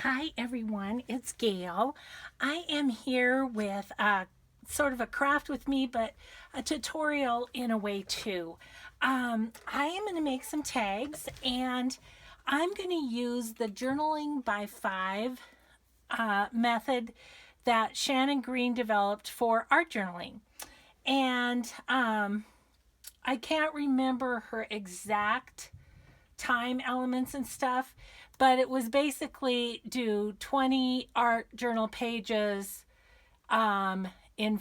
Hi everyone, it's Gail. I am here with sort of a craft with me, but a tutorial in a way too. I am going to make some tags and I'm going to use the journaling by 5 method that Shannon Green developed for art journaling. And I can't remember her exact time elements and stuff, but it was basically do 20 art journal pages in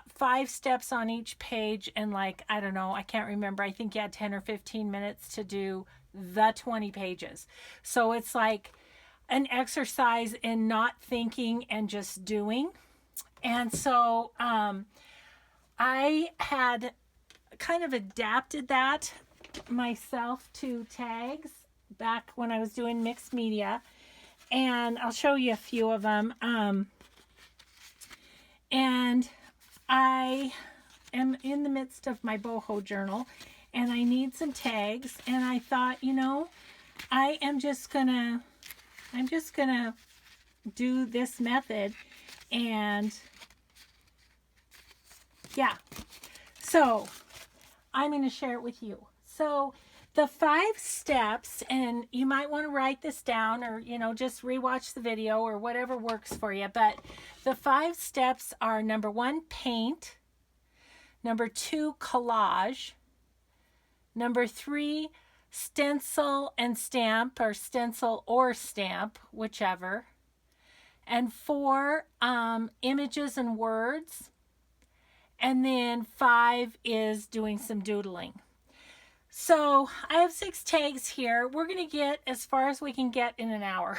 5 steps on each page, and like, I don't know, I can't remember. I think you had 10 or 15 minutes to do the 20 pages. So it's like an exercise in not thinking and just doing. And so I had kind of adapted that myself to tags back when I was doing mixed media, and I'll show you a few of them. And I am in the midst of my boho journal and I need some tags, and I thought, I'm just gonna do this method. And yeah, so I'm going to share it with you. So the 5 steps, and you might want to write this down or, just rewatch the video or whatever works for you. But the 5 steps are: number 1, paint. Number 2, collage. Number 3, stencil and stamp, or stencil or stamp, whichever. And 4, images and words. And then 5 is doing some doodling. So I have 6 tags here. We're going to get as far as we can get in an hour.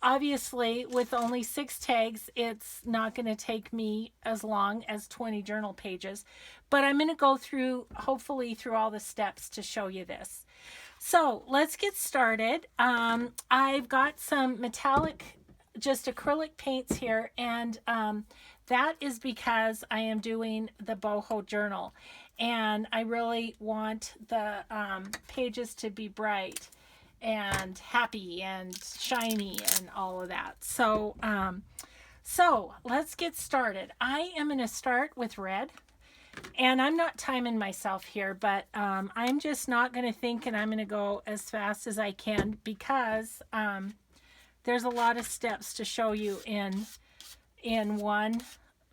Obviously, with only 6 tags, it's not going to take me as long as 20 journal pages. But I'm going to go through, hopefully, through all the steps to show you this. So let's get started. I've got some metallic, just acrylic paints here, and that is because I am doing the boho journal, and I really want the pages to be bright and happy and shiny and all of that. So, so let's get started. I am going to start with red, and I'm not timing myself here, but I'm just not going to think, and I'm going to go as fast as I can because there's a lot of steps to show you in one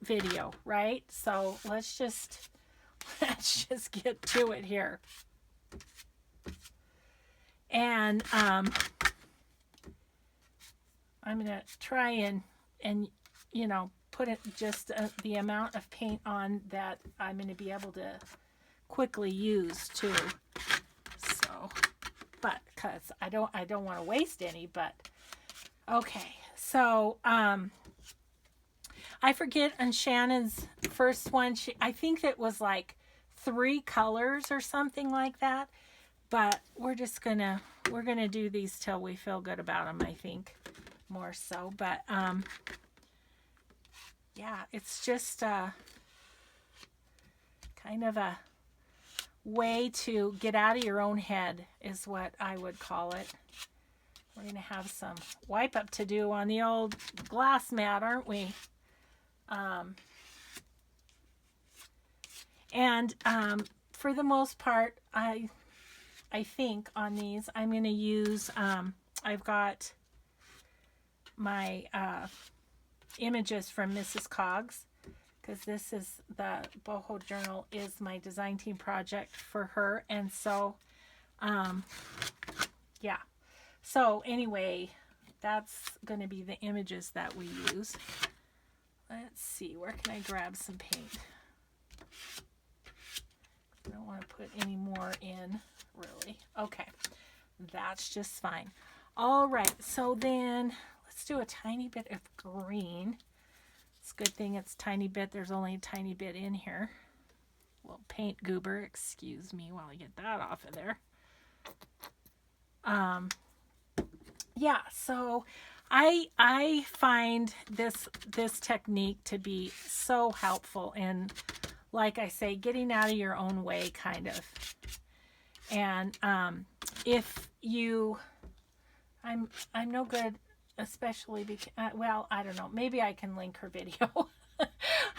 video, right? So let's just get to it here. And I'm gonna try and put it just the amount of paint on that I'm gonna be able to quickly use too. So, but because I don't want to waste any. But okay, so I forget on Shannon's first one, I think it was like 3 colors or something like that. But we're gonna do these till we feel good about them, I think, more so. But yeah, it's just kind of a way to get out of your own head is what I would call it. We're gonna have some wipe up to do on the old glass mat, aren't we? And for the most part, I think on these I'm going to use, I've got my images from Mrs. Coggs, because this is the boho journal is my design team project for her. And so, yeah. So anyway, that's going to be the images that we use. Let's see, where can I grab some paint? I don't want to put any more in, really. Okay, that's just fine. All right, so then let's do a tiny bit of green. It's a good thing it's a tiny bit. There's only a tiny bit in here. A little paint goober, excuse me while I get that off of there. Yeah, so I find this technique to be so helpful in, like I say, getting out of your own way, kind of. And if you I'm no good, especially because, well, I don't know. Maybe I can link her video.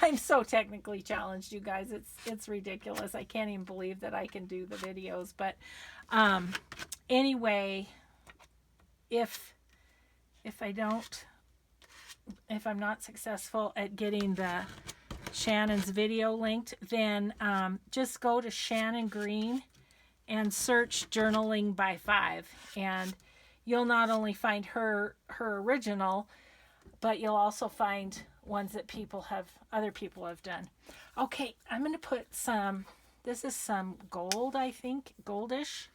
I'm so technically challenged, you guys. It's ridiculous. I can't even believe that I can do the videos. But anyway, if I'm not successful at getting the Shannon's video linked, then just go to Shannon Green and search Journaling by 5, and you'll not only find her original, but you'll also find ones that other people have done. Okay, I'm going to put some, this is some gold, I think, goldish.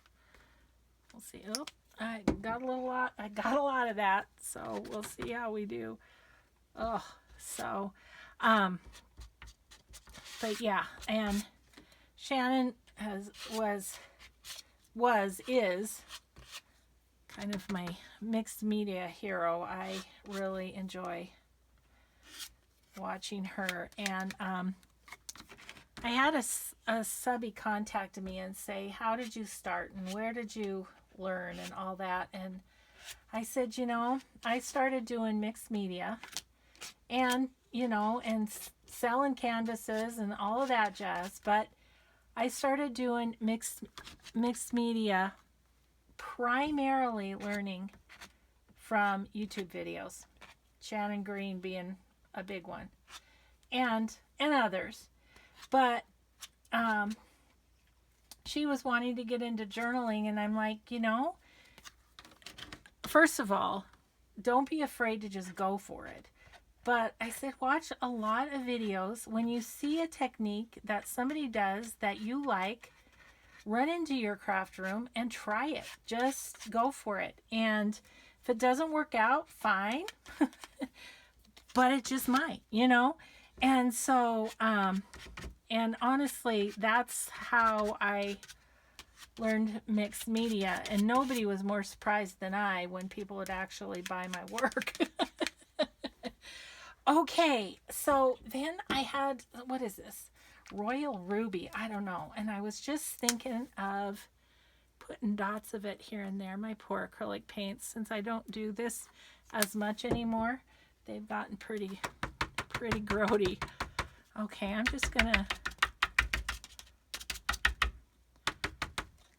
We'll see. Oh, I got a lot of that, so we'll see how we do. Oh, so, but yeah, and Shannon is kind of my mixed media hero. I really enjoy watching her. And I had a subby contact me and say, how did you start and where did you learn and all that? And I said, I started doing mixed media and, and selling canvases and all of that jazz, but I started doing mixed media primarily learning from YouTube videos, Shannon Green being a big one, and others. But she was wanting to get into journaling, and I'm like, first of all, don't be afraid to just go for it. But I said, watch a lot of videos. When you see a technique that somebody does that you like, run into your craft room and try it. Just go for it. And if it doesn't work out, fine. But it just might, And so, and honestly, that's how I learned mixed media. And nobody was more surprised than I when people would actually buy my work. Okay, so then I had, what is this? Royal Ruby, I don't know. And I was just thinking of putting dots of it here and there. My poor acrylic paints, since I don't do this as much anymore, they've gotten pretty grody. Okay, I'm just gonna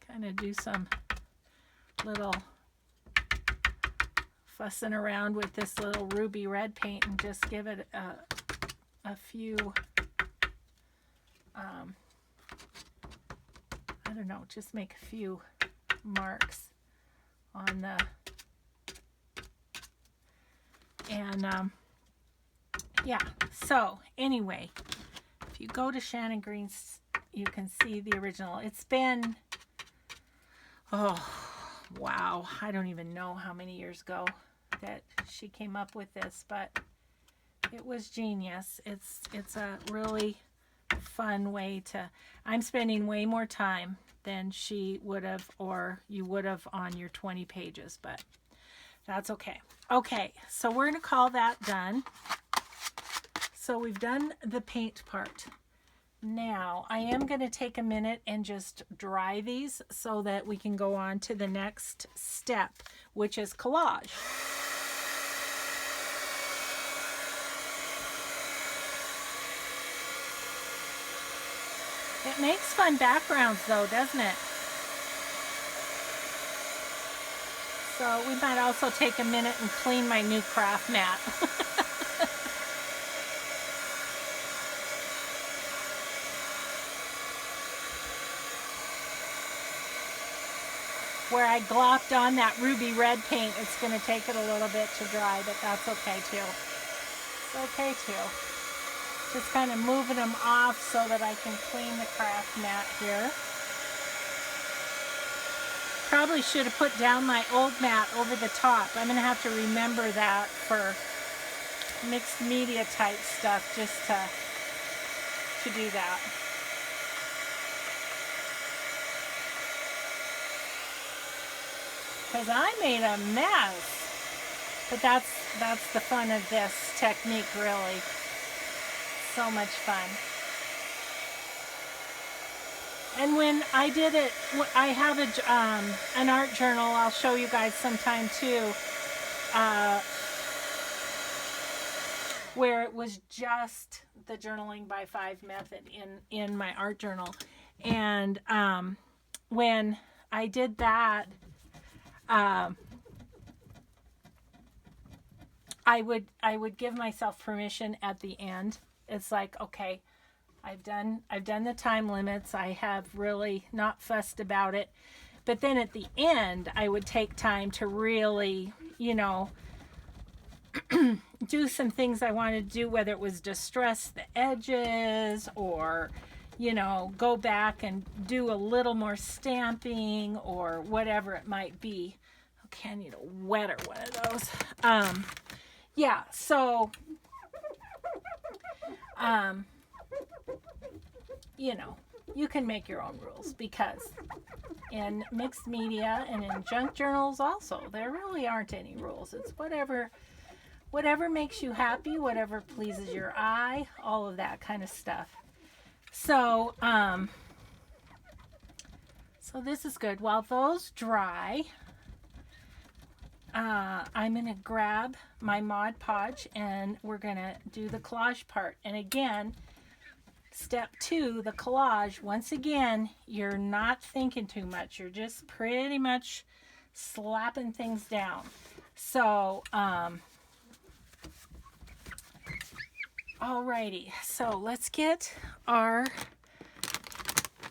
kind of do some little fussing around with this little ruby red paint and just give it a few, I don't know, just make a few marks on the, and yeah, so anyway, if you go to Shannon Green's, you can see the original. It's been, oh wow, I don't even know how many years ago that she came up with this, but it was genius. It's a really fun way to, I'm spending way more time than she would have, or you would have on your 20 pages, but that's okay. Okay, so we're going to call that done. So we've done the paint part. Now, I am going to take a minute and just dry these so that we can go on to the next step, which is collage. It makes fun backgrounds though, doesn't it? So we might also take a minute and clean my new craft mat. Where I glopped on that ruby red paint, it's going to take it a little bit to dry, but that's okay too. It's okay too. Just kind of moving them off so that I can clean the craft mat here. Probably should have put down my old mat over the top. I'm going to have to remember that for mixed media type stuff, just to do that. Because I made a mess. But that's the fun of this technique, really. So much fun. And when I did it, I have an art journal. I'll show you guys sometime too, uh, where it was just the journaling by 5 method in my art journal. And when I did that, I would give myself permission at the end. It's like, okay, I've done the time limits. I have really not fussed about it. But then at the end, I would take time to really, do some things I wanted to do, whether it was distress the edges or, go back and do a little more stamping or whatever it might be. Okay, I need a wetter one of those. Yeah, so, you can make your own rules, because in mixed media and in junk journals also, there really aren't any rules. It's whatever makes you happy, whatever pleases your eye, all of that kind of stuff. So, so this is good. While those dry, I'm going to grab my Mod Podge and we're going to do the collage part. And again, step 2, the collage, once again, you're not thinking too much. You're just pretty much slapping things down. So, alrighty, so let's get our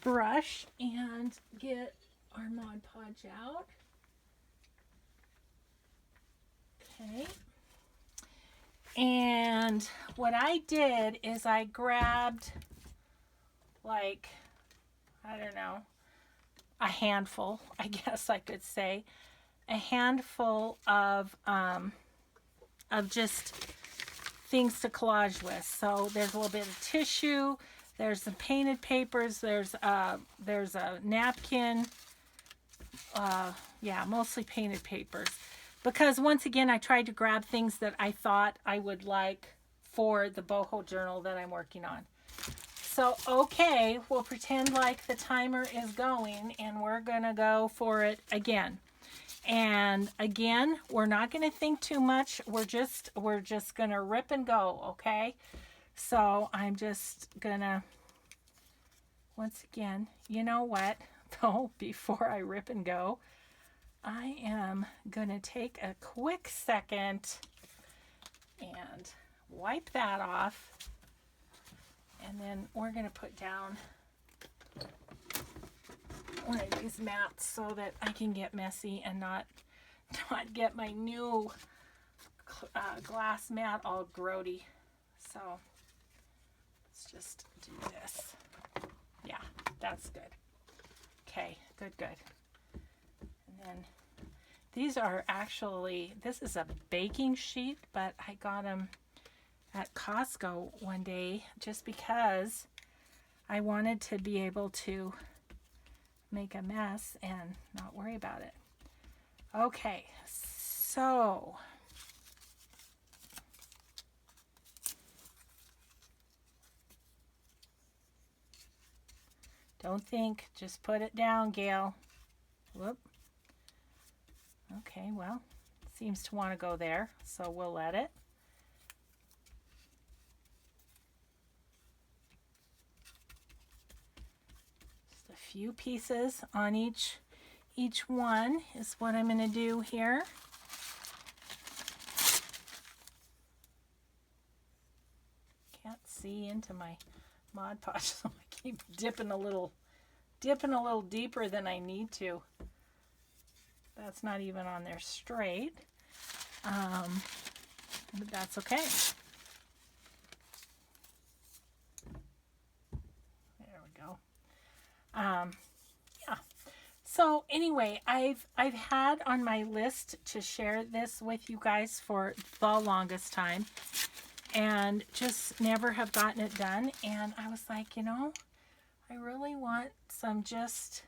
brush and get our Mod Podge out. Okay. And what I did is I grabbed, like, I don't know, a handful, I guess I could say, a handful of just things to collage with. So there's a little bit of tissue, there's some painted papers, there's a napkin, yeah, mostly painted papers. Because once again, I tried to grab things that I thought I would like for the boho journal that I'm working on. So, okay, we'll pretend like the timer is going and we're gonna go for it again. And again, we're not gonna think too much. We're just gonna rip and go, okay? So I'm just gonna, once again, you know what, though, before I rip and go, I am going to take a quick second and wipe that off. And then we're going to put down one of these mats so that I can get messy and not get my new glass mat all grody. So let's just do this. Yeah, that's good. Okay, good. And then these are actually, this is a baking sheet, but I got them at Costco one day just because I wanted to be able to make a mess and not worry about it. Okay, so don't think, just put it down, Gail. Whoop. Okay, well, seems to want to go there, so we'll let it. Just a few pieces on each one is what I'm going to do here. Can't see into my Mod Podge, so I keep dipping a little deeper than I need to. That's not even on there straight, but that's okay. There we go. Yeah. So anyway, I've had on my list to share this with you guys for the longest time, and just never have gotten it done. And I was like, I really want some just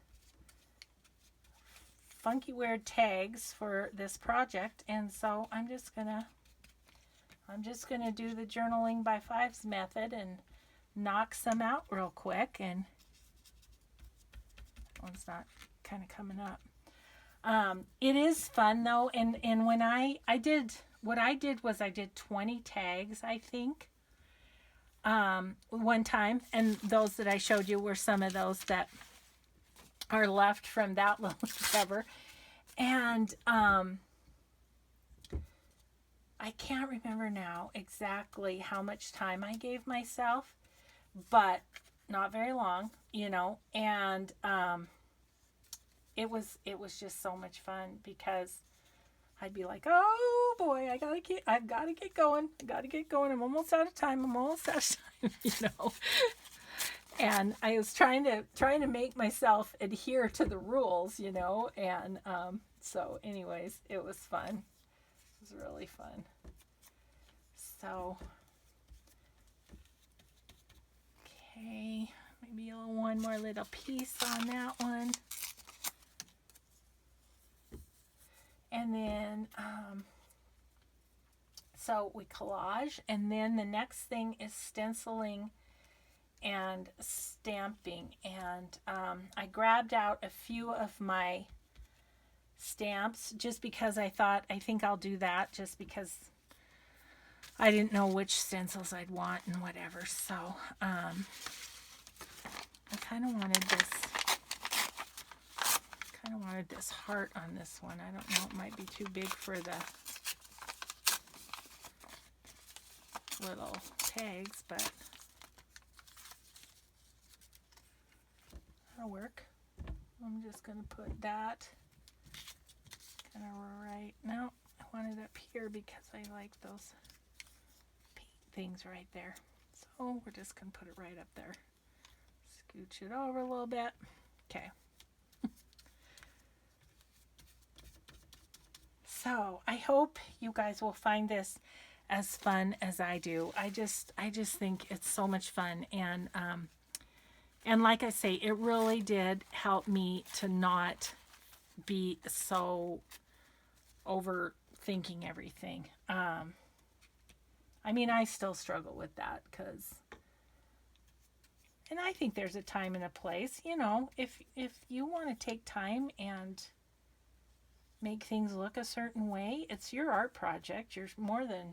funky weird tags for this project, and so I'm just gonna do the journaling by 5's method and knock some out real quick. And one's not kind of coming up. It is fun though, and when I did, what I did was I did 20 tags, I think, one time, and those that I showed you were some of those that are left from that little cover. And I can't remember now exactly how much time I gave myself, but not very long, you know. And it was just so much fun, because I'd be like, oh boy, I've got to get going. I'm almost out of time. You know. And I was trying to make myself adhere to the rules, you know. And so anyways, it was fun. It was really fun. So, okay, maybe one more little piece on that one. And then, so we collage, and then the next thing is stenciling and stamping. And I grabbed out a few of my stamps just because I think I'll do that, just because I didn't know which stencils I'd want and whatever. So I kind of wanted this heart on this one. I don't know, it might be too big for the little tags, but that'll work. I'm just going to put that kind of right now. I want it up here because I like those paint things right there. So we're just going to put it right up there. Scooch it over a little bit. Okay. So I hope you guys will find this as fun as I do. I just think it's so much fun, and like I say, it really did help me to not be so overthinking everything. I mean, I still struggle with that, and I think there's a time and a place, you know, if you want to take time and make things look a certain way, it's your art project. You're more than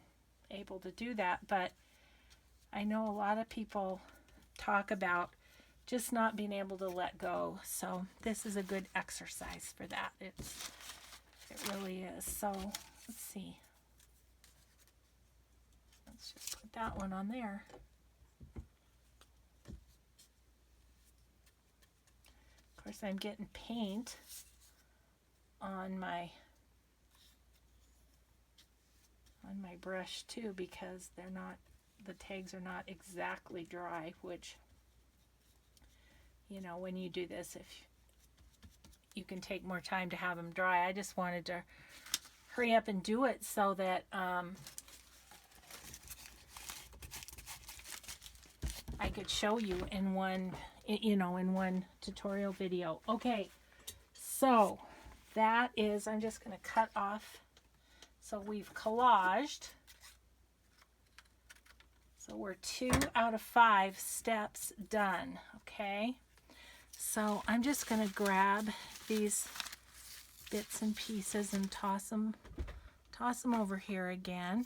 able to do that. But I know a lot of people talk about just not being able to let go. So this is a good exercise for that. It really is. So let's see. Let's just put that one on there. Of course, I'm getting paint on my brush too, because the tags are not exactly dry, which, you know, when you do this, if you can take more time to have them dry. I just wanted to hurry up and do it so that I could show you in one tutorial video. Okay, so that is, I'm just going to cut off. So we've collaged. So we're 2 out of 5 steps done. Okay. So I'm just going to grab these bits and pieces and toss them over here again.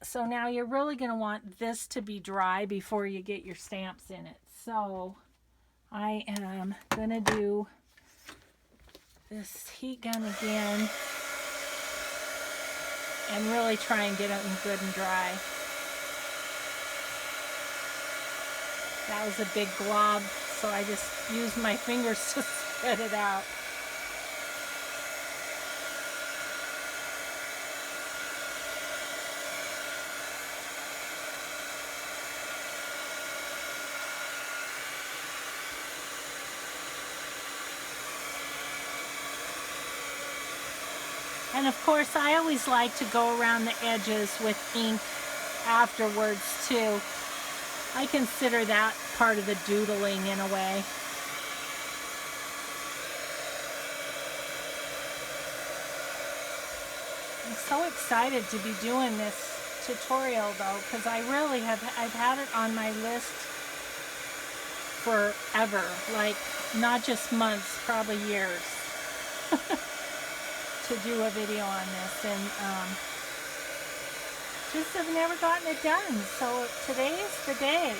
So now you're really going to want this to be dry before you get your stamps in it. So I am going to do this heat gun again and really try and get them good and dry. That was a big glob, so I just used my fingers to spread it out. And of course, I always like to go around the edges with ink afterwards too. I consider that part of the doodling in a way. I'm so excited to be doing this tutorial though, because I've had it on my list forever, like not just months, probably years, to do a video on this, and just have never gotten it done. So today is the day.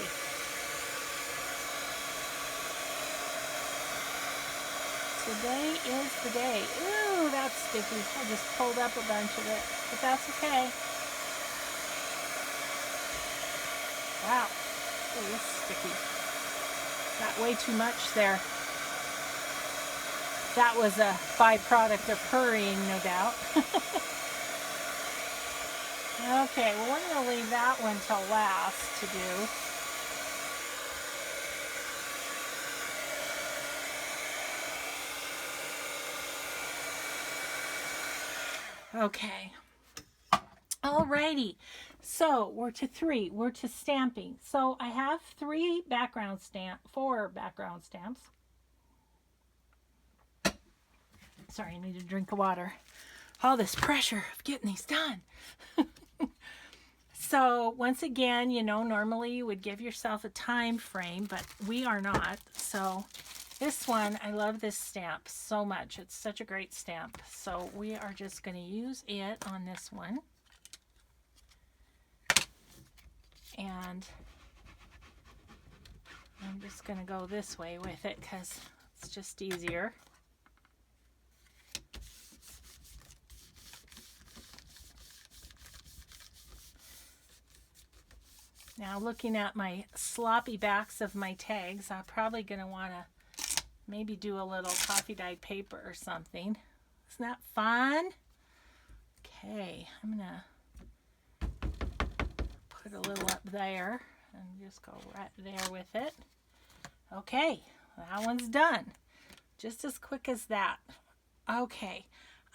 Today is the day. Ooh, that's sticky. I just pulled up a bunch of it, but that's okay. Wow, it is sticky. Got way too much there. That was a byproduct of hurrying, no doubt. Okay, well, we're going to leave that one till last to do. Okay. Alrighty. So we're to 3. We're to stamping. So I have 4 background stamps. Sorry, I need a drink of water. All this pressure of getting these done. So once again, you know, normally you would give yourself a time frame, but we are not. So this one, I love this stamp so much. It's such a great stamp. So we are just going to use it on this one. And I'm just going to go this way with it because it's just easier. Now looking at my sloppy backs of my tags, I'm probably going to want to maybe do a little coffee dyed paper or something. Isn't that fun? Okay, I'm going to put a little up there and just go right there with it. Okay, that one's done. Just as quick as that. Okay,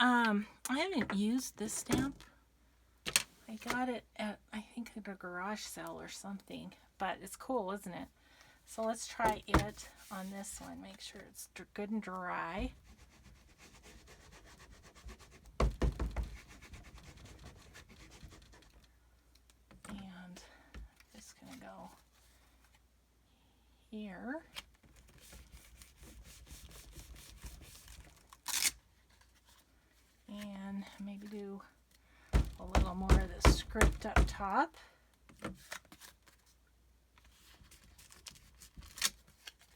I haven't used this stamp. I got it at, I think, at a garage sale or something, but it's cool, isn't it? So let's try it on this one. Make sure it's good and dry. And I'm just going to go here. And maybe do a little more of the script up top.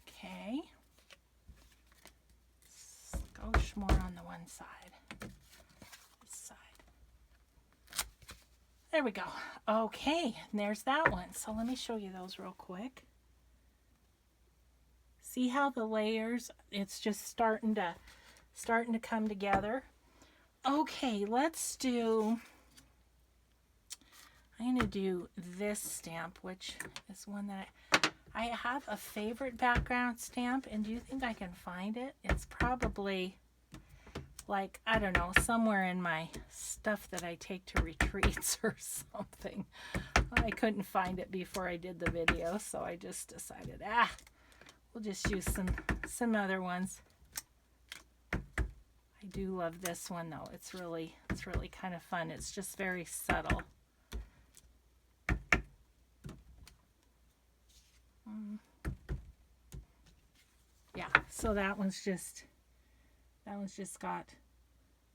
Okay. Skosh more on the one side. This side. There we go. Okay, and there's that one. So let me show you those real quick. See how the layers, it's just starting to come together. Okay, let's do, I'm going to do this stamp, which is one that I have a favorite background stamp, and do you think I can find it? It's probably like, I don't know, somewhere in my stuff that I take to retreats or something. I couldn't find it before I did the video, so I just decided, we'll just use some other ones. I do love this one though. It's really kind of fun. It's just very subtle. Yeah, so that one's just got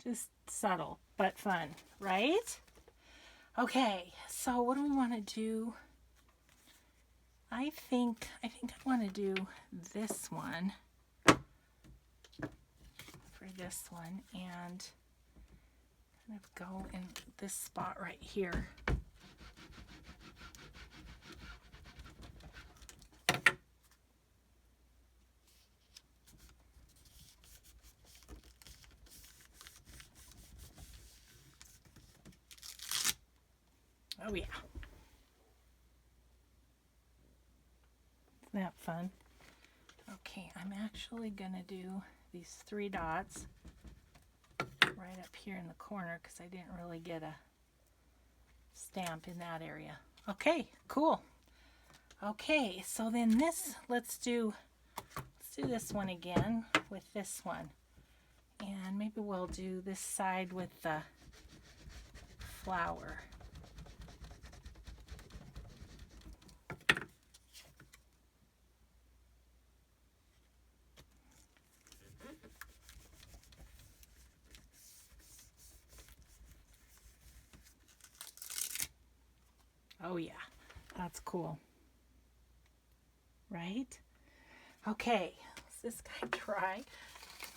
just subtle but fun, right? Okay, so what do we want to do? I think I want to do this one for this one and kind of go in this spot right here. Oh yeah. Isn't that fun? Okay, I'm actually gonna do these 3 dots right up here in the corner because I didn't really get a stamp in that area. Okay, cool. Okay, so then this, let's do this one again with this one. And maybe we'll do this side with the flower. Oh yeah, that's cool. Right? Okay, is this guy dry?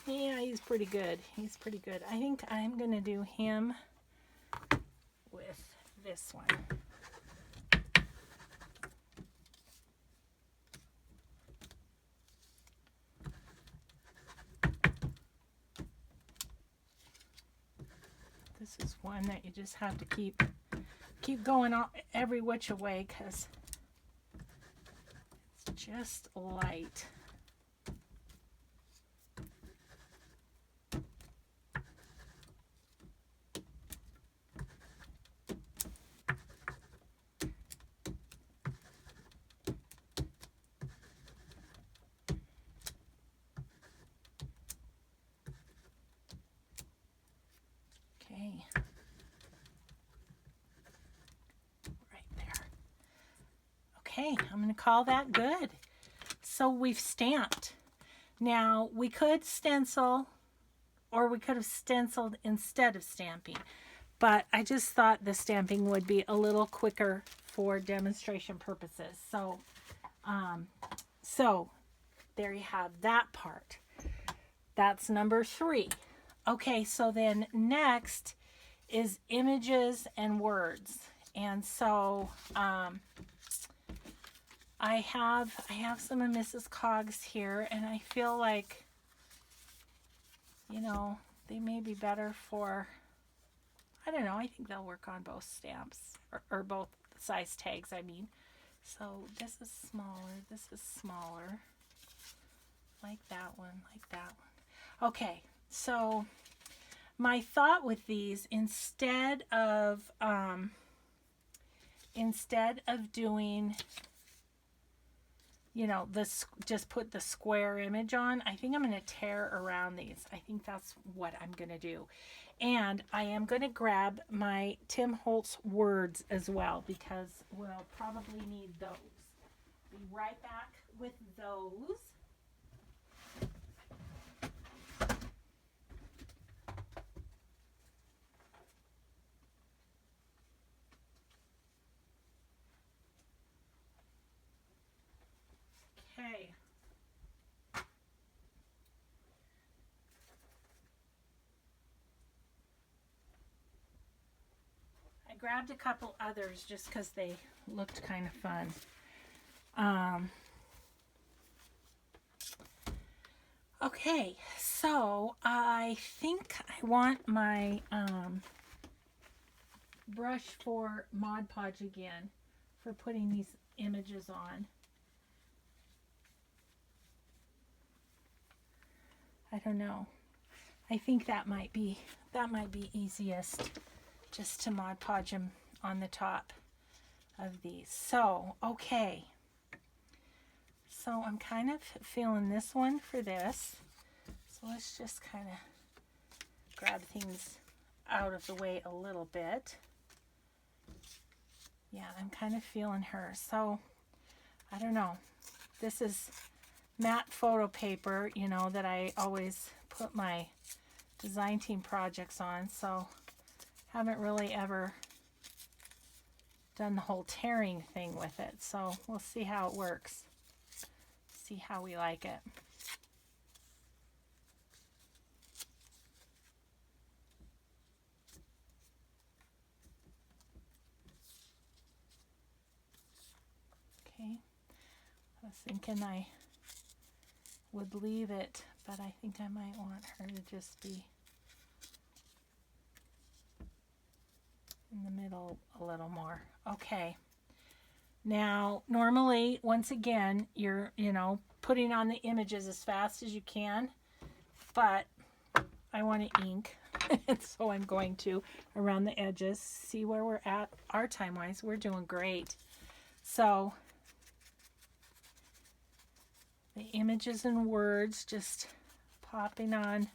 Yeah, he's pretty good. He's pretty good. I think I'm going to do him with this one. This is one that you just have to keep going on every which way because it's just light. Okay. Right there. Okay, I'm going to call that good. So we've stamped. Now we could stencil, or we could have stenciled instead of stamping, but I just thought the stamping would be a little quicker for demonstration purposes. So there you have that part. That's number 3. Okay, so then next is images and words. And so I have some of Mrs. Coggs here, and I feel like, you know, they may be better for, I don't know, I think they'll work on both stamps, or both size tags, I mean. So this is smaller, like that one, like that one. Okay, so my thought with these, instead of doing, you know, this, just put the square image on, I think I'm going to tear around these. I think that's what I'm going to do. And I am going to grab my Tim Holtz words as well, because we'll probably need those. Be right back with those. Okay. I grabbed a couple others just because they looked kind of fun. Okay, so I think I want my brush for Mod Podge again for putting these images on. I don't know. I think that might be easiest, just to Mod Podge them on the top of these. So, okay. So I'm kind of feeling this one for this. So let's just kind of grab things out of the way a little bit. Yeah, I'm kind of feeling her. So I don't know. This is matte photo paper, you know, that I always put my design team projects on. So haven't really ever done the whole tearing thing with it. So we'll see how it works. See how we like it. Okay, I was thinking I would leave it, but I think I might want her to just be in the middle a little more. Okay. Now, normally, once again, you're, you know, putting on the images as fast as you can, but I want to ink, and so I'm going to around the edges. See where we're at our time-wise. We're doing great. So the images and words just popping on.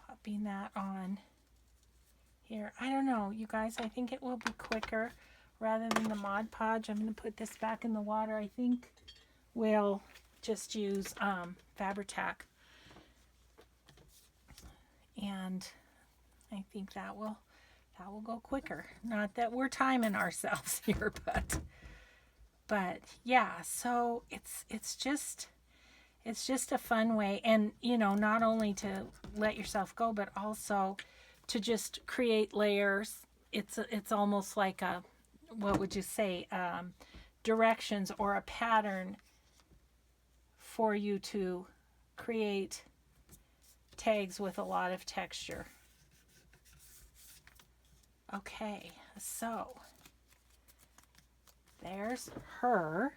Popping that on here. I don't know, you guys. I think it will be quicker rather than the Mod Podge. I'm going to put this back in the water. I think we'll just use Fabri-Tac. And I think that will That will go quicker. Not that we're timing ourselves here, but yeah, so it's just a fun way, and you know, not only to let yourself go, but also to just create layers. It's almost like a, what would you say, directions or a pattern for you to create tags with a lot of texture. Okay, so there's her.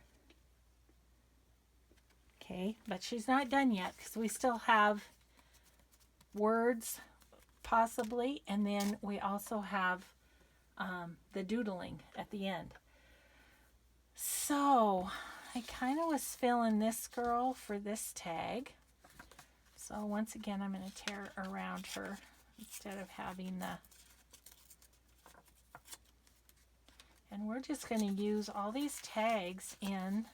Okay, but she's not done yet because we still have words possibly, and then we also have the doodling at the end. So I kind of was feeling this girl for this tag. So once again, I'm going to tear around her instead of having the, and we're just going to use all these tags in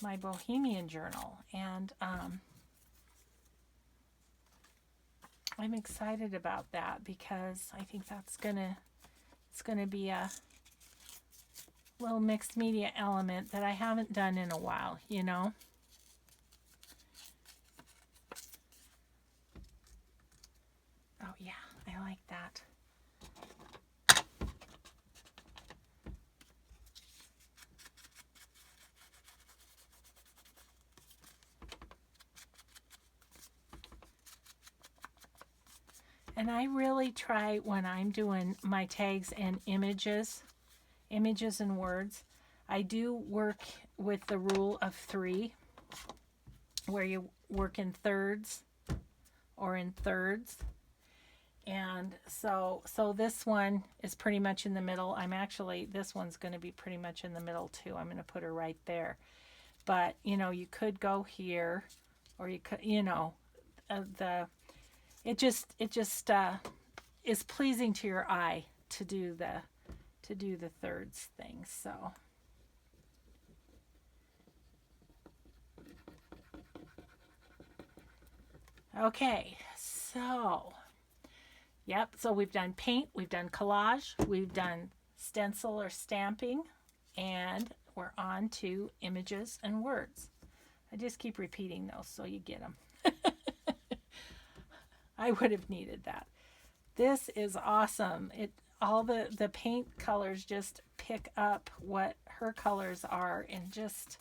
my Bohemian journal, and I'm excited about that because I think that's it's gonna be a little mixed media element that I haven't done in a while, you know. Oh yeah, I like that. And I really try when I'm doing my tags and images and words, I do work with the rule of 3, where you work in thirds or in thirds. And so this one is pretty much in the middle. This one's going to be pretty much in the middle too. I'm going to put her right there. But, you know, you could go here, or you could, you know, it just is pleasing to your eye to do the thirds thing. So okay, so yep, so we've done paint, we've done collage, we've done stencil or stamping, and we're on to images and words. I just keep repeating those so you get them. I would have needed that. This is awesome. All the paint colors just pick up what her colors are in just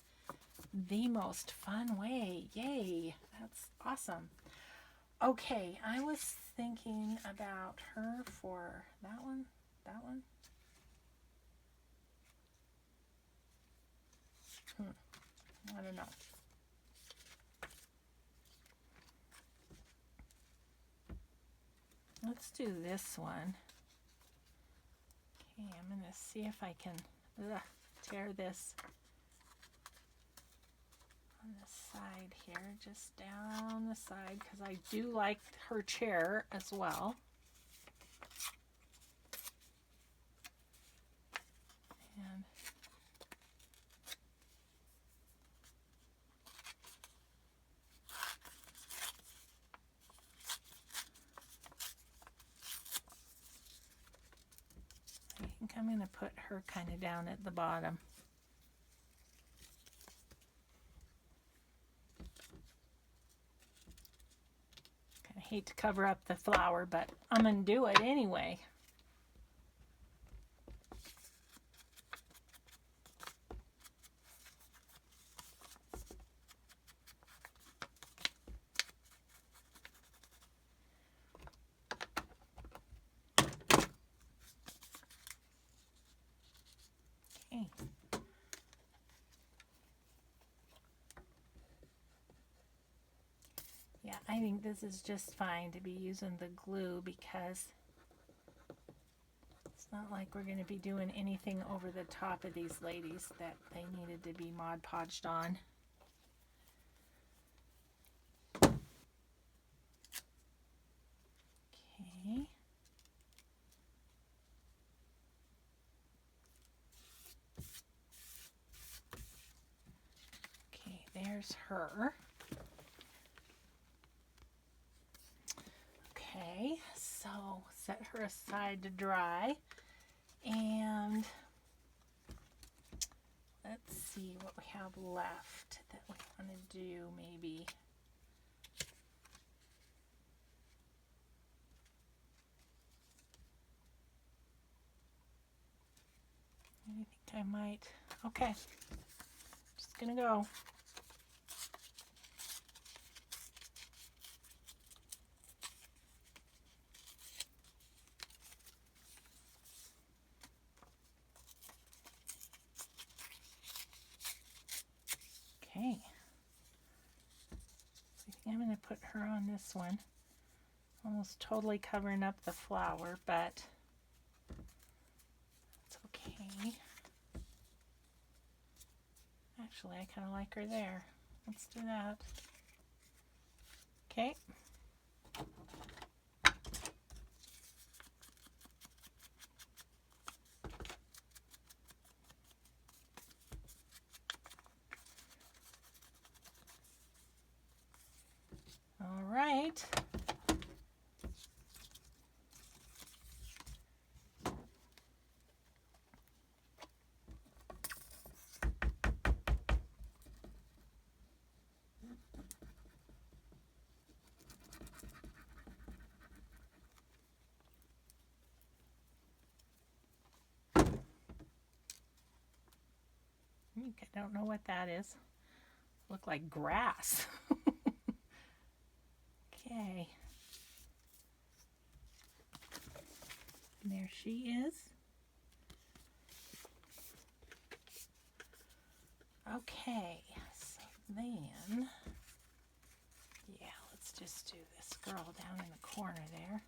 the most fun way. Yay, that's awesome. Okay, I was thinking about her for that one. I don't know. Let's do this one. Okay, I'm going to see if I can tear this on the side here, just down the side, because I do like her chair as well. And I think I'm going to put her kind of down at the bottom. Kind of hate to cover up the flower, but I'm going to do it anyway. Okay. Yeah, I think this is just fine to be using the glue because it's not like we're going to be doing anything over the top of these ladies that they needed to be Mod Podged on. Okay. Okay, there's her. Okay, So set her aside to dry. And let's see what we have left that we want to do maybe. I think I might. Okay, just gonna go. Okay, so I think I'm gonna put her on this one. Almost totally covering up the flower, but it's okay. Actually, I kind of like her there. Let's do that. Okay. All right. I don't know what that is. Look like grass. Okay. And there she is. Okay, so then, yeah, let's just do this girl down in the corner there.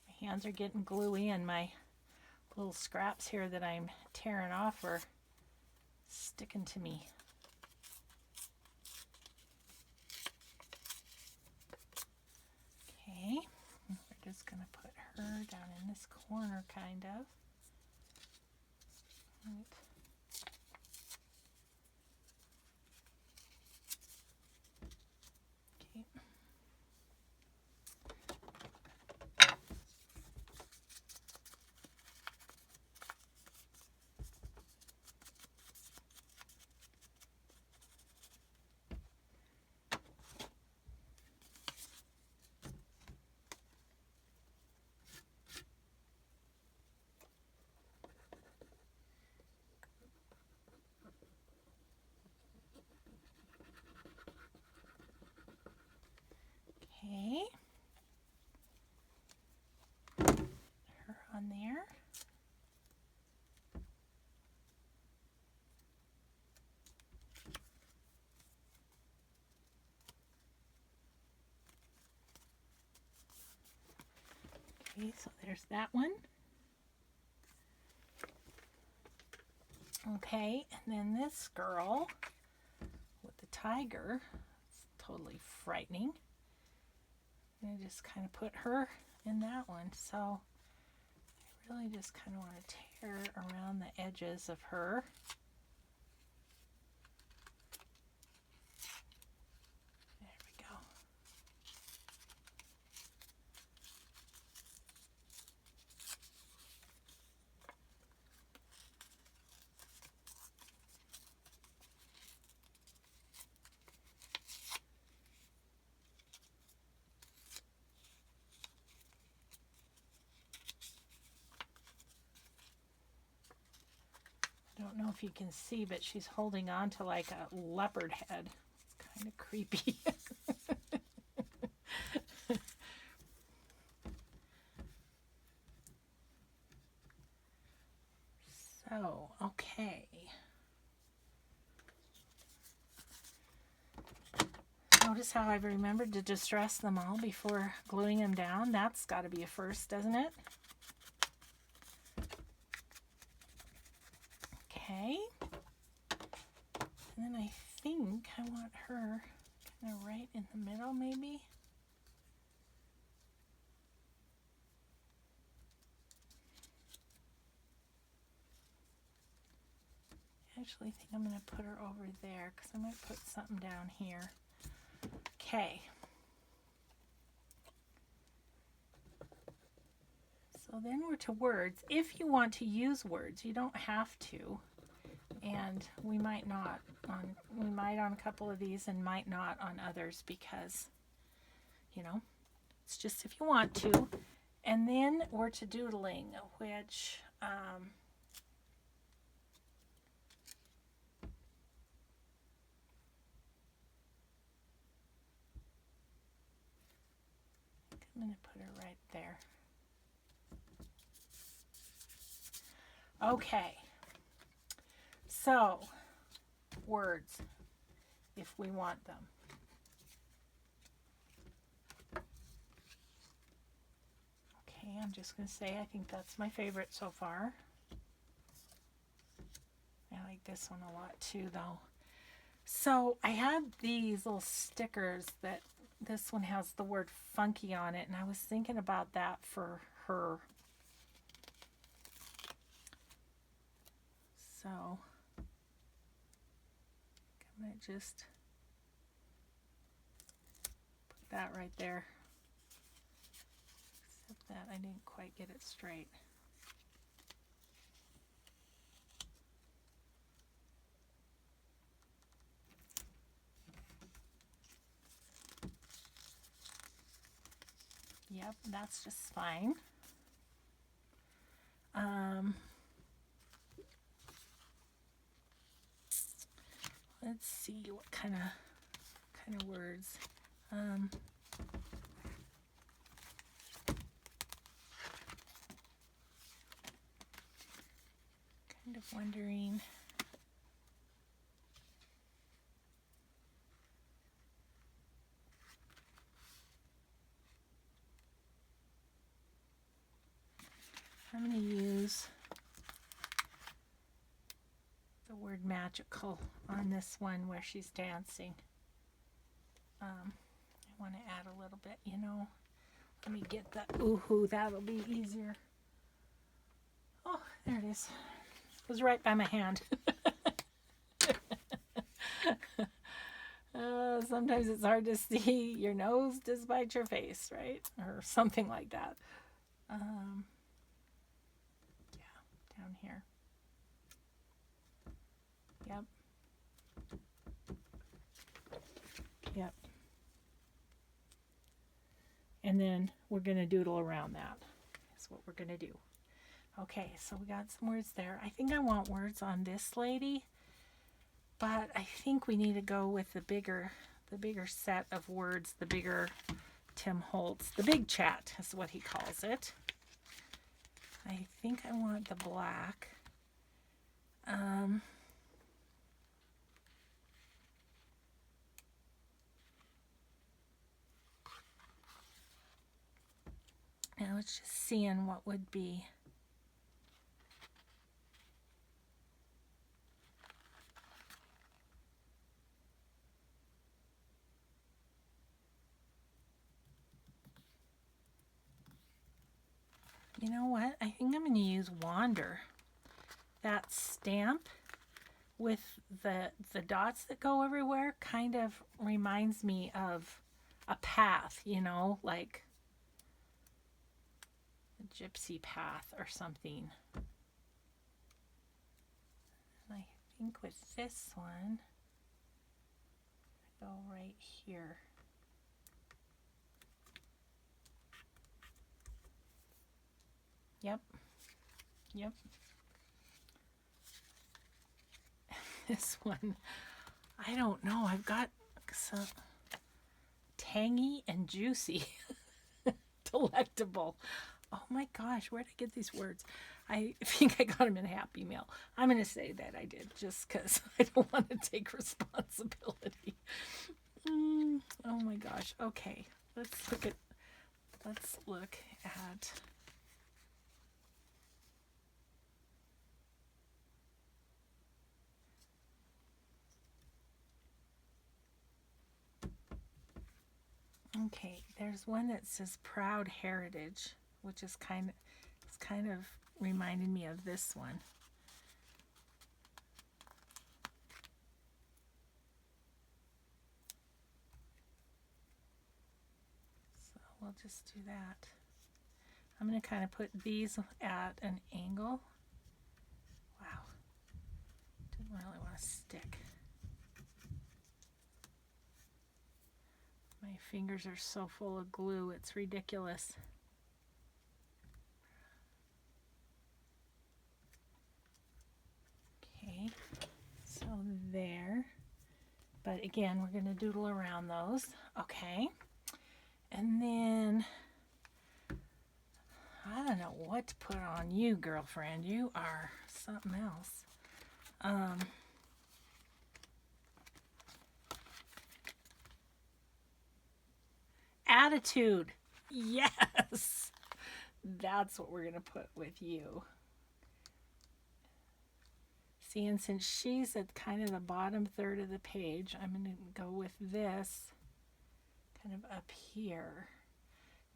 My hands are getting gluey and my little scraps here that I'm tearing off are sticking to me. Okay, we're just going to put her down in this corner kind of. Right. Okay. Okay. Her on there. Okay, so there's that one. Okay, and then this girl with the tiger, it's totally frightening. I'm going to just kind of put her in that one. So I really just kind of want to tear around the edges of her. There we go. I don't know if you can see, but she's holding on to like a leopard head. It's kind of creepy. So, okay. Notice how I've remembered to distress them all before gluing them down. That's got to be a first, doesn't it? Okay. And then I think I want her kind of right in the middle, maybe. actually think I'm going to put her over there because I might put something down here. Okay. So then we're to words. If you want to use words, you don't have to. And we might not on, we might on a couple of these and might not on others because, you know, it's just if you want to. And then we're to doodling, which, I'm going to put her right there. Okay. So, words, if we want them. Okay, I'm just going to say I think that's my favorite so far. I like this one a lot too, though. So, I had these little stickers that this one has the word funky on it, and I was thinking about that for her. So, I'm going to just put that right there. Except that I didn't quite get it straight. Yep, that's just fine. Let's see what kind of words. Kind of wondering. I'm going to use the word magical on this one where she's dancing. I want to add a little bit, you know. Let me get that. Ooh, that'll be easier. Oh, there it is. It was right by my hand. Sometimes it's hard to see your nose despite your face, right? Or something like that. Yeah, down here. Yep. Yep. And then we're going to doodle around that. That's what we're going to do. Okay, so we got some words there. I think I want words on this lady, but I think we need to go with the bigger set of words, the bigger Tim Holtz. The big chat is what he calls it. I think I want the black. Now it's just seeing what would be. You know what? I think I'm going to use wander. That stamp with the dots that go everywhere kind of reminds me of a path, you know, like a gypsy path or something. And I think with this one, I go right here. Yep. This one, I don't know. I've got some tangy and juicy, delectable. Oh my gosh, where did I get these words? I think I got them in Happy Meal. I'm going to say that I did just because I don't want to take responsibility. Oh my gosh. Okay, let's look at. Okay, there's one that says Proud Heritage, which is kind of reminding me of this one. I'll just do that. I'm going to kind of put these at an angle. Wow. Didn't really want to stick. My fingers are so full of glue, it's ridiculous. Okay, so there. But again, we're going to doodle around those. Okay. And then, I don't know what to put on you, girlfriend. You are something else. Attitude. Yes. That's what we're going to put with you. See, and since she's at kind of the bottom third of the page, I'm going to go with this kind of up here.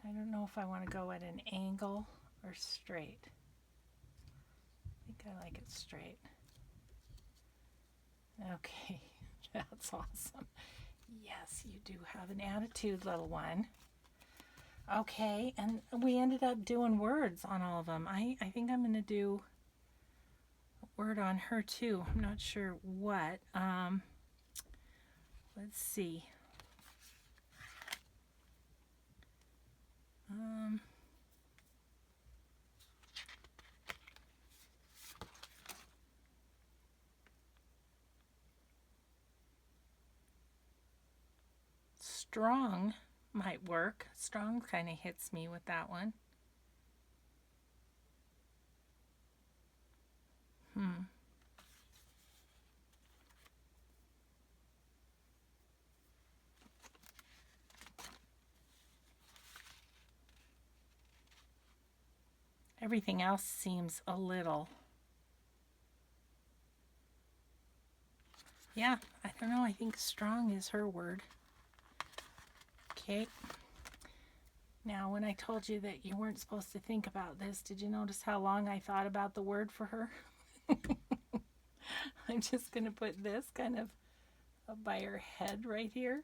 I don't know if I want to go at an angle or straight. I think I like it straight. Okay, that's awesome. Yes, you do have an attitude, little one. Okay, and we ended up doing words on all of them. I think I'm going to do a word on her too. I'm not sure what. Let's see. Strong might work. Strong kind of hits me with that one. Everything else seems a little... Yeah, I don't know. I think strong is her word. Okay. Now, when I told you that you weren't supposed to think about this, did you notice how long I thought about the word for her? I'm just going to put this kind of up by her head right here.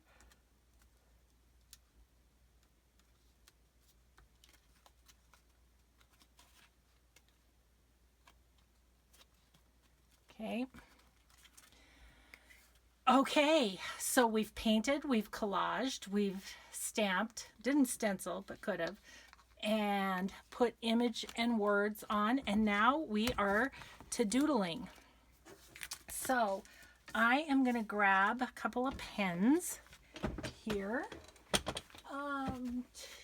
Okay. Okay, so we've painted, we've collaged, we've stamped, didn't stencil, but could have, and put image and words on, and now we are to doodling. So I am going to grab a couple of pens here,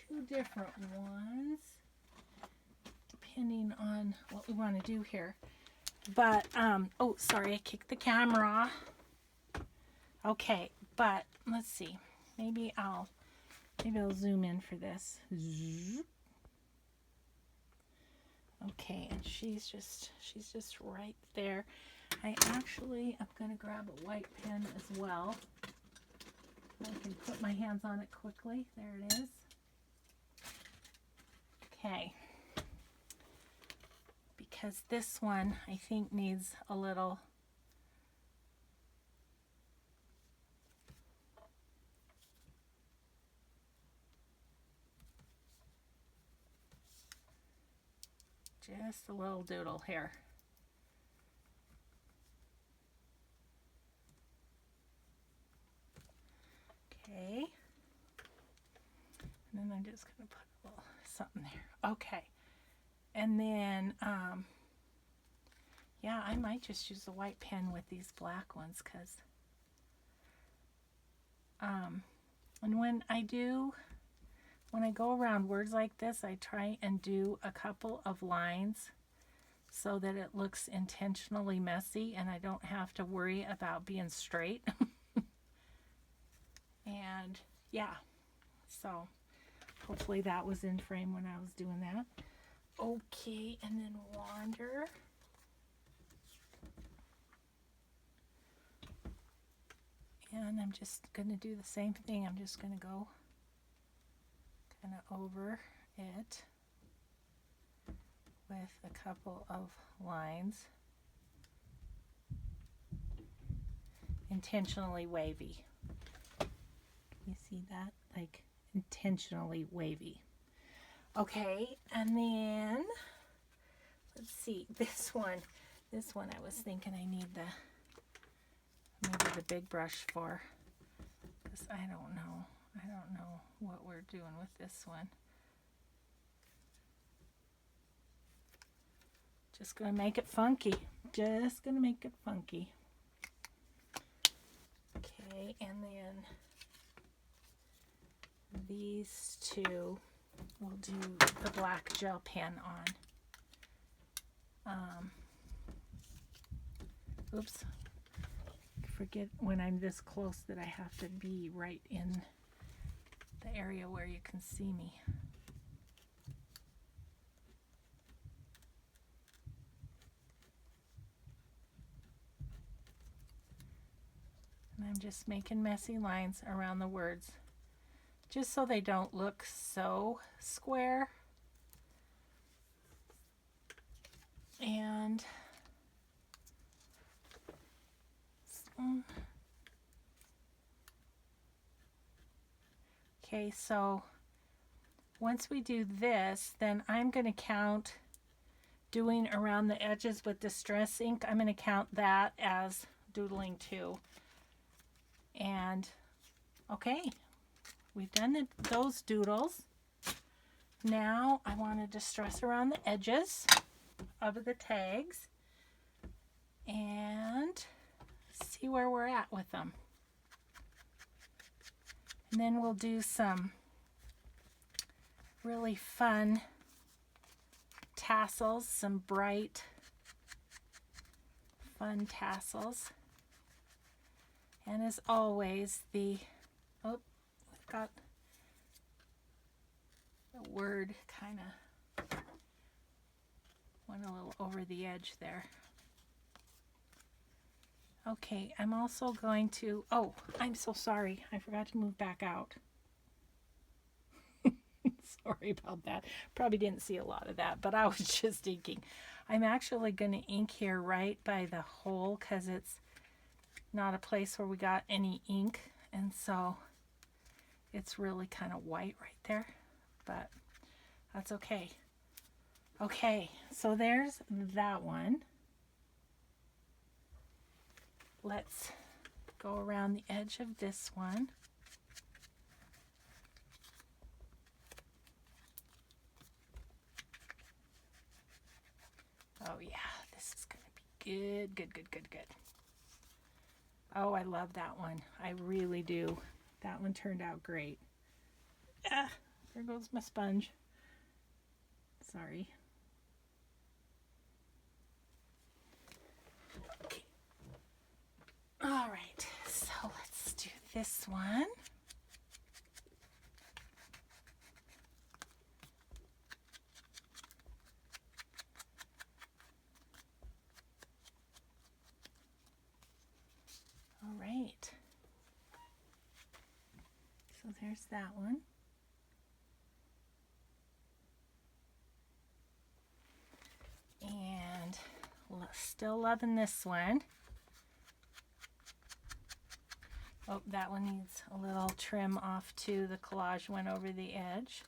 two different ones, depending on what we want to do here. But, oh, sorry, I kicked the camera. Okay, but let's see. Maybe I'll zoom in for this. Okay, and she's just right there. I actually am going to grab a white pen as well. I can put my hands on it quickly. There it is. Okay. Because this one I think needs a little just a little doodle here. Okay. And then I'm just going to put a little something there. Okay. And then, yeah, I might just use the white pen with these black ones because, and when I go around words like this, I try and do a couple of lines so that it looks intentionally messy and I don't have to worry about being straight. And yeah, so hopefully that was in frame when I was doing that. Okay, and then wander. And I'm just going to do the same thing. I'm just going to go kind of over it with a couple of lines. Intentionally wavy. You see that? Like intentionally wavy. Okay, and then let's see, this one I was thinking I need maybe the big brush for, because I don't know what we're doing with this one. Just gonna make it funky. Just gonna make it funky. Okay, and then these two we'll do the black gel pen on. Oops. Forget when I'm this close that I have to be right in the area where you can see me. And I'm just making messy lines around the words, just so they don't look so square. And okay, so once we do this, then I'm going to count doing around the edges with Distress ink. I'm going to count that as doodling too. And okay, we've done those doodles. Now I want to distress around the edges of the tags and see where we're at with them. And then we'll do some really fun tassels, some bright, fun tassels. And as always, we've got the word kind of went a little over the edge there. Okay, I'm also going to, oh, I'm so sorry. I forgot to move back out. Sorry about that. Probably didn't see a lot of that, but I was just inking. I'm actually going to ink here right by the hole because it's not a place where we got any ink. And so it's really kind of white right there, but that's okay. Okay, so there's that one. Let's go around the edge of this one. Oh yeah, this is going to be good, good, good, good, good. Oh, I love that one. I really do. That one turned out great. Ah, there goes my sponge. Sorry. Okay. All right, so let's do this one. All right. So there's that one. And still loving this one. Oh, that one needs a little trim off too. The collage went over the edge.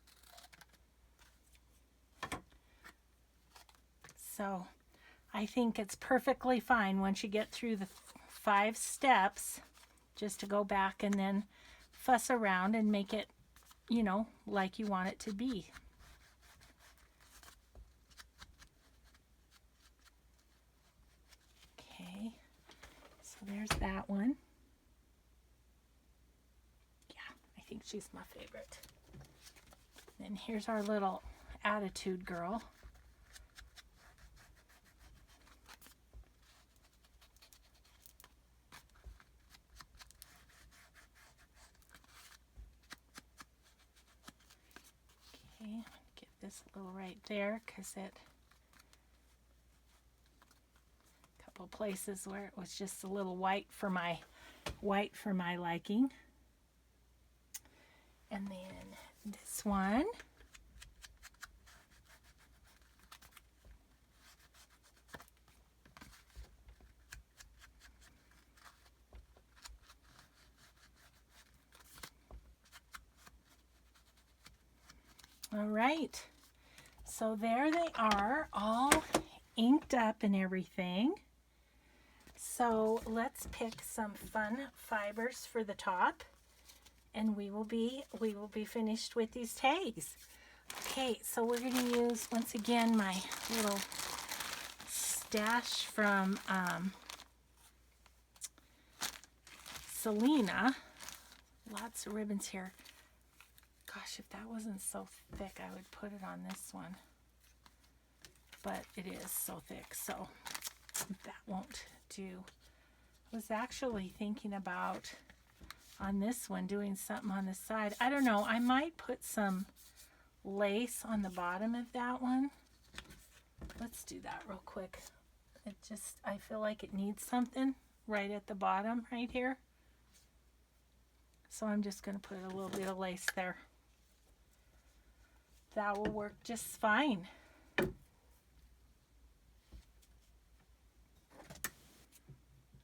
So I think it's perfectly fine once you get through the 5 steps just to go back and then fuss around and make it, you know, like you want it to be. Okay, so there's that one. I think she's my favorite. And here's our little attitude girl. Okay, I'm going to get this a little right there because a couple places where it was just a little white for my liking. And then this one. All right. So there they are, all inked up and everything. So let's pick some fun fibers for the top, and we will be finished with these tags. Okay, so we're going to use once again my little stash from Selena. Lots of ribbons here. Gosh, if that wasn't so thick, I would put it on this one. But it is so thick, so that won't do. I was actually thinking about on this one doing something on the side. I don't know, I might put some lace on the bottom of that one. Let's do that real quick. I feel like it needs something right at the bottom right here. So I'm just going to put a little bit of lace there. That will work just fine.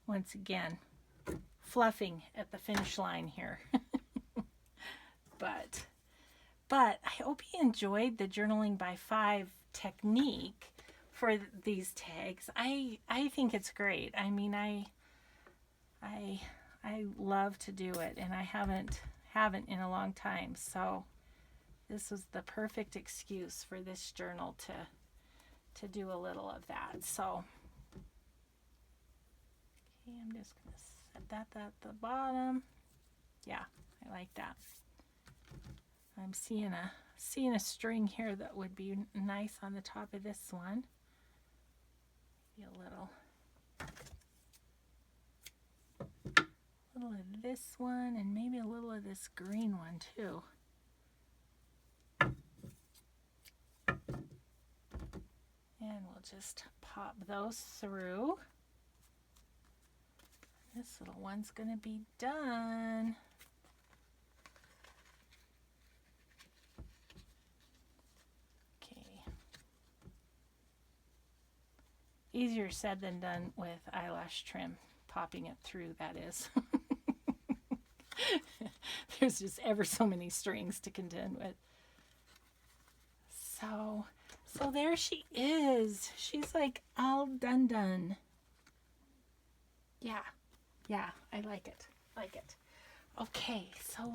Once again, fluffing at the finish line here. But I hope you enjoyed the journaling by 5 technique for these tags. I think it's great. I mean, I love to do it, and I haven't in a long time. So this was the perfect excuse for this journal to do a little of that. So okay, I'm just going to set that at the bottom. Yeah, I like that. I'm seeing a string here that would be nice on the top of this one. Maybe a little of this one, and maybe a little of this green one too. And we'll just pop those through. This little one's going to be done. Okay. Easier said than done with eyelash trim, popping it through, that is. There's just ever so many strings to contend with. So there she is. She's like all done. Yeah, I like it. Okay, so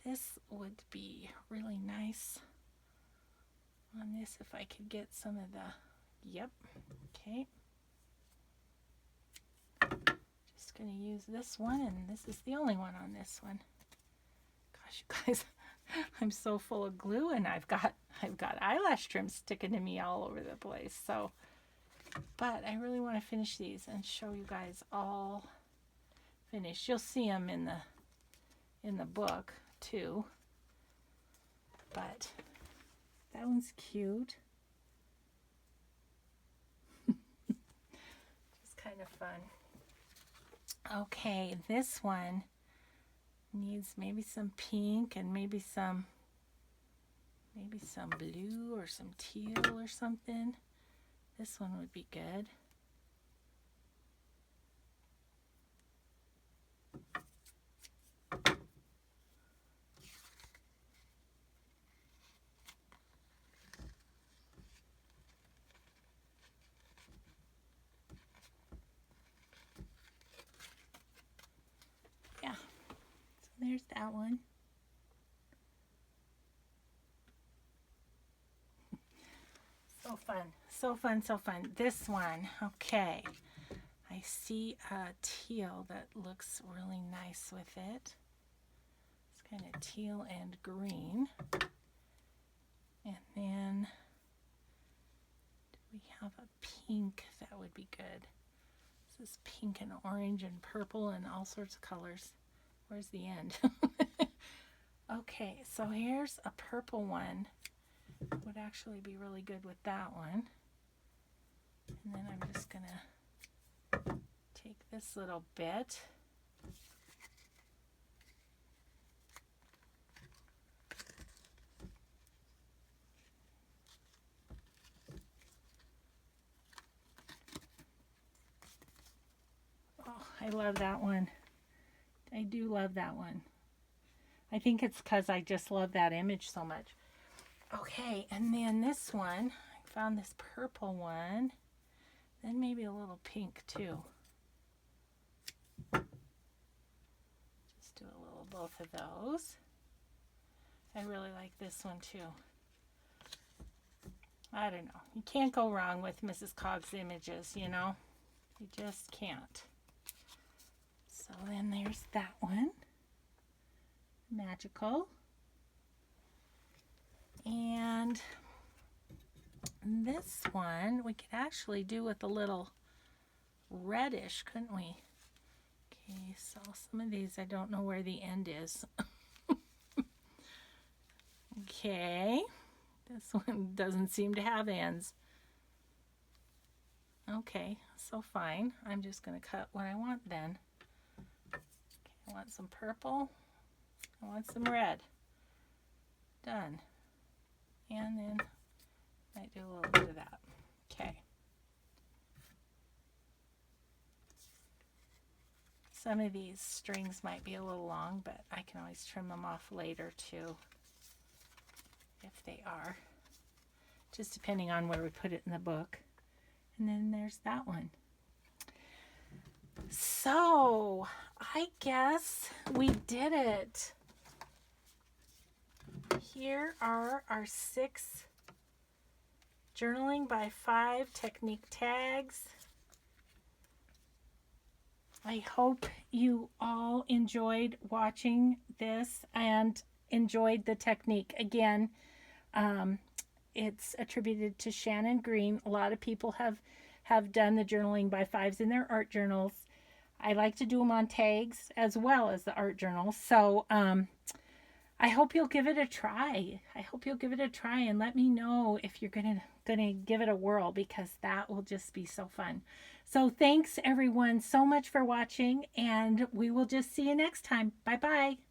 this would be really nice on this if I could get some of the, yep, okay. Just gonna use this one, and this is the only one on this one. Gosh, you guys, I'm so full of glue, and I've got eyelash trim sticking to me all over the place. So, but I really want to finish these and show you guys all finished. You'll see them in the book too. But that one's cute. Just kind of fun. Okay, this one needs maybe some pink and maybe some blue or some teal or something. This one would be good. Yeah, so there's that one. So fun. This one, okay. I see a teal that looks really nice with it. It's kind of teal and green. And then, do we have a pink that would be good? This is pink and orange and purple and all sorts of colors. Where's the end? Okay, so here's a purple one. Would actually be really good with that one. And then I'm just gonna take this little bit. Oh, I love that one. I do love that one. I think it's because I just love that image so much. Okay, and then this one, I found this purple one. Then maybe a little pink too. Just do a little both of those. I really like this one too. I don't know. You can't go wrong with Mrs. Cog's images, you know? You just can't. So then there's that one. Magical. And this one we could actually do with a little reddish, couldn't we? Okay, so some of these I don't know where the end is. Okay, this one doesn't seem to have ends. Okay, so fine. I'm just going to cut what I want then. Okay, I want some purple. I want some red. Done. And then I might do a little bit of that. Okay. Some of these strings might be a little long, but I can always trim them off later too, if they are. Just depending on where we put it in the book. And then there's that one. So, I guess we did it. Here are our 6 Journaling by 5 technique tags. I hope you all enjoyed watching this and enjoyed the technique. Again, it's attributed to Shannon Green. A lot of people have done the journaling by 5's in their art journals. I like to do them on tags as well as the art journals. So I hope you'll give it a try. I hope you'll give it a try and let me know if you're gonna give it a whirl, because that will just be so fun. So thanks everyone so much for watching, and we will just see you next time. Bye bye.